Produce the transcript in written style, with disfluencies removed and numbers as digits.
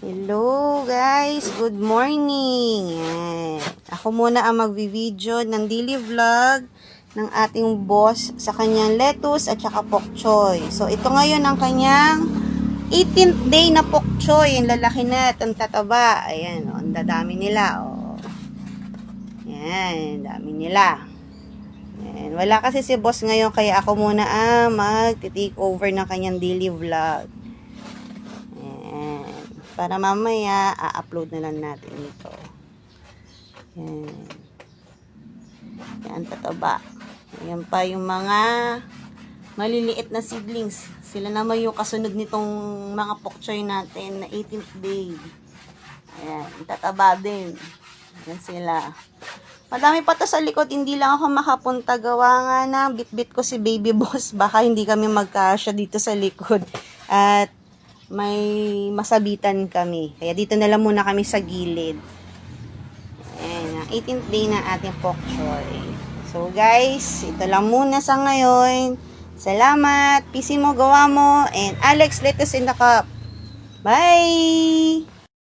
Hello guys, good morning. Yan. Ako muna ang magvi-video ng daily vlog ng ating boss sa kanyang lettuce at saka pok choy. So ito ngayon ang kanyang 18th day na pok choy. Ang lalaki na at ang tataba. Ayan, oh, ang dadami nila. Oh. Yan, dami nila. Yan. Wala kasi si boss ngayon kaya ako muna ang mag-take over ng kanyang daily vlog. Para mamaya, a-upload na lang natin ito. Yan. Yan, tataba. Yan pa yung mga maliliit na seedlings. Sila naman yung kasunod nitong mga pok choy natin na 18th day. Ayan, tataba din. Yan sila. Madami pa to sa likod. Hindi lang ako makapunta. Gawa nga na, bit-bit ko si baby boss. Baka hindi kami magkasya dito sa likod. At may masabitan kami. Kaya dito na lang muna kami sa gilid. Ayan, ang 18th day na ating pok choy. So guys, ito lang muna sa ngayon. Salamat. PC mo, gawa mo. And Alex, lettuce in the cup. Bye!